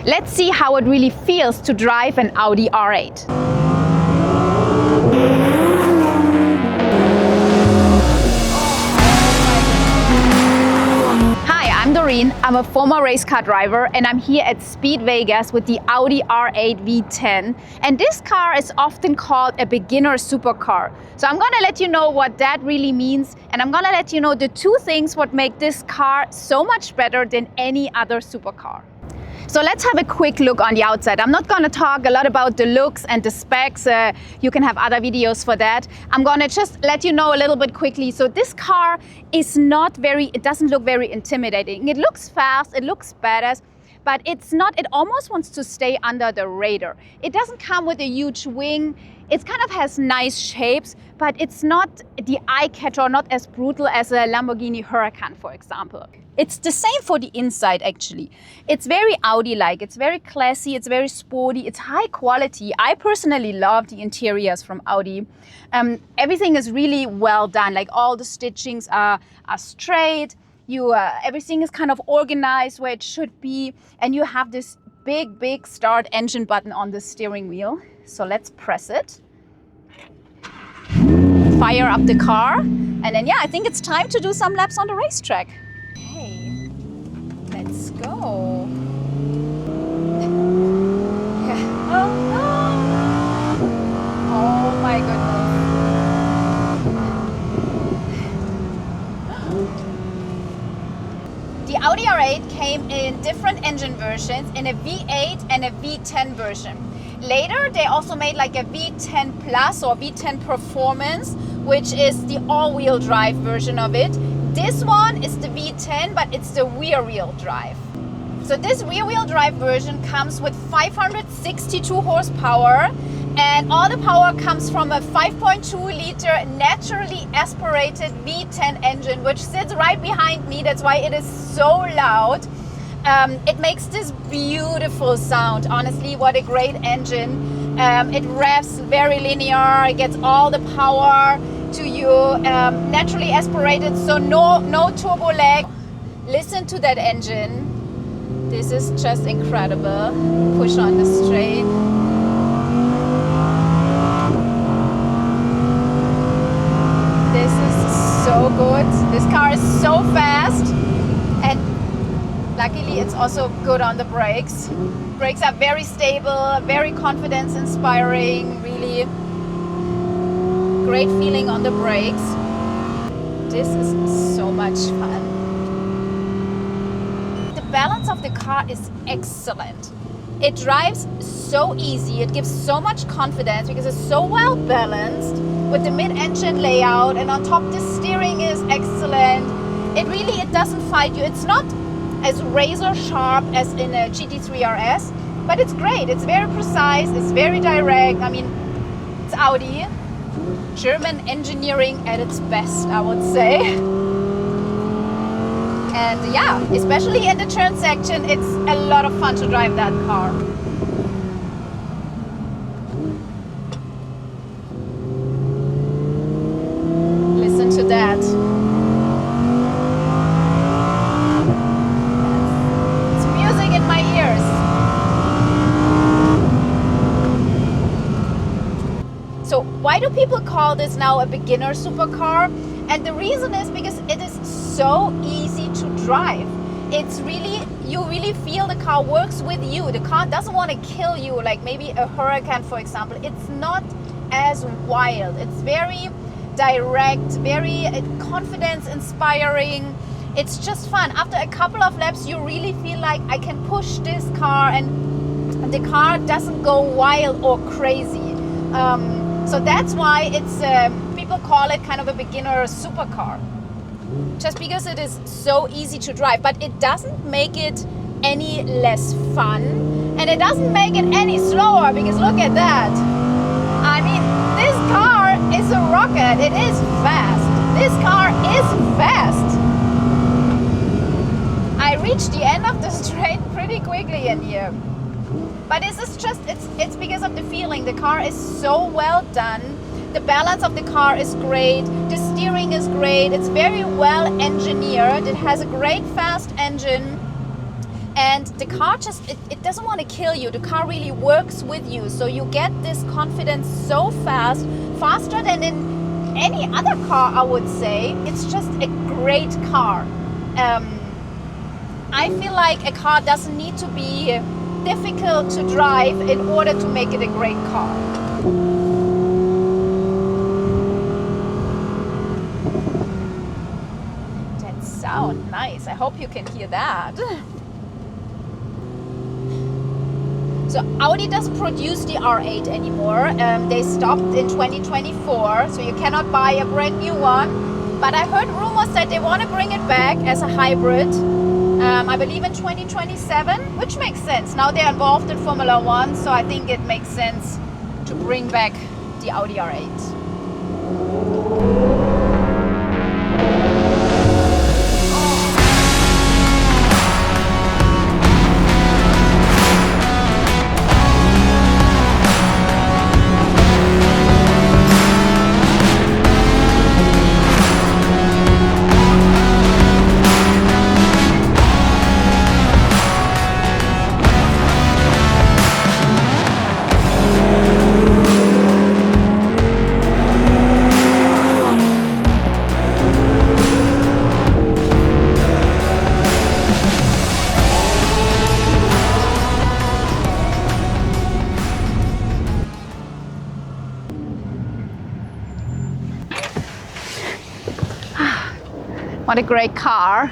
Let's see how it really feels to drive an Audi R8. I'm Doreen, I'm a former race car driver and I'm here at Speed Vegas with the Audi R8 V10, and this car is often called a beginner supercar. So I'm gonna let you know what that really means, and I'm gonna let you know the two things what make this car so much better than any other supercar. So let's have a quick look on the outside. I'm not going to talk a lot about the looks and the specs. You can have other videos for that. I'm going to just let you know a little bit quickly. So this car is it doesn't look very intimidating. It looks fast, it looks badass, but it's not, it almost wants to stay under the radar. It doesn't come with a huge wing. It kind of has nice shapes, but it's not the eye catcher, not as brutal as a Lamborghini Huracan, for example. It's the same for the inside, actually. It's very Audi-like, it's very classy, it's very sporty, it's high quality. I personally love the interiors from Audi. Everything is really well done, like all the stitchings are straight. Everything is kind of organized where it should be, and you have this big start engine button on the steering wheel. So let's press it. Fire up the car, and then I think it's time to do some laps on the racetrack. Okay, let's go. Oh my goodness. The Audi R8 came in different engine versions, in a V8 and a V10 version. Later, they also made like a V10 Plus or V10 Performance, which is the all-wheel drive version of it. This one is the V10, but it's the rear-wheel drive. So this rear-wheel drive version comes with 562 horsepower, and all the power comes from a 5.2-liter naturally aspirated V10 engine, which sits right behind me. That's why it is so loud. It makes this beautiful sound. Honestly, what a great engine. It revs very linear, it gets all the power to you, naturally aspirated, so no turbo lag. Listen to that engine. This is just incredible. Push on the straight. This is so good. This car is so fast, and luckily it's also good on the brakes. Brakes are very stable, very confidence inspiring, really great feeling on the brakes. This is so much fun. The balance of the car is excellent. It drives so easy, it gives so much confidence because it's so well balanced with the mid-engine layout, and on top the steering is excellent. It doesn't fight you. It's not as razor sharp as in a GT3 RS, but it's great. It's very precise, it's very direct. I mean, it's Audi. German engineering at its best, I would say. And especially in the turn section, it's a lot of fun to drive that car. Listen to that. It's music in my ears. So why do people call this now a beginner supercar? And the reason is because it is so easy to drive. You really feel the car works with you. The car doesn't want to kill you like maybe a Huracan, for example. It's not as wild. It's very direct, very confidence inspiring. It's just fun. After a couple of laps, you really feel like I can push this car and the car doesn't go wild or crazy. So that's why people call it kind of a beginner supercar. Just because it is so easy to drive, but it doesn't make it any less fun, and it doesn't make it any slower, because look at that. I mean, this car is a rocket. It is fast. This car is fast. I reached the end of the straight pretty quickly in here. But this is just, it's because of the feeling. The car is so well done. The balance of the car is great. The steering is great. It's very well engineered. It has a great fast engine. And the car just, it doesn't want to kill you. The car really works with you. So you get this confidence so fast, faster than in any other car, I would say. It's just a great car. I feel like a car doesn't need to be difficult to drive in order to make it a great car. That sounds nice. I hope you can hear that. So Audi doesn't produce the R8 anymore. They stopped in 2024, so you cannot buy a brand new one. But I heard rumors that they want to bring it back as a hybrid. I believe in 2027, which makes sense. Now they're involved in Formula One, so I think it makes sense to bring back the Audi R8. What a great car.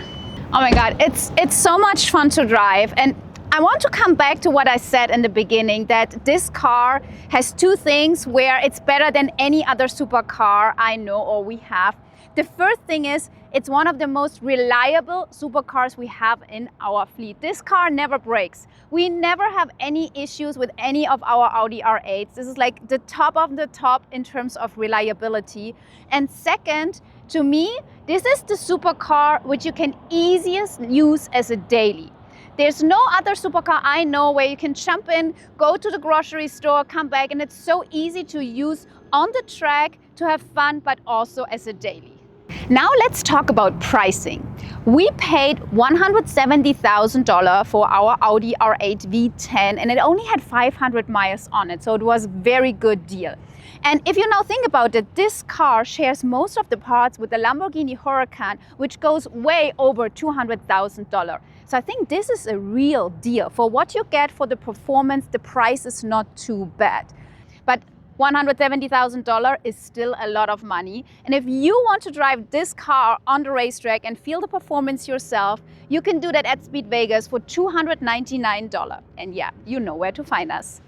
Oh my God, it's so much fun to drive. And I want to come back to what I said in the beginning, that this car has two things where it's better than any other supercar I know or we have. The first thing is, it's one of the most reliable supercars we have in our fleet. This car never breaks. We never have any issues with any of our Audi R8s. This is like the top of the top in terms of reliability. And second, to me, this is the supercar which you can easiest use as a daily. There's no other supercar I know where you can jump in, go to the grocery store, come back, and it's so easy to use on the track to have fun, but also as a daily. Now let's talk about pricing. We paid $170,000 for our Audi R8 V10, and it only had 500 miles on it, so it was a very good deal. And if you now think about it, this car shares most of the parts with the Lamborghini Huracan, which goes way over $200,000. So I think this is a real deal. For what you get for the performance, the price is not too bad. But $170,000 is still a lot of money. And if you want to drive this car on the racetrack and feel the performance yourself, you can do that at Speed Vegas for $299. And yeah, you know where to find us.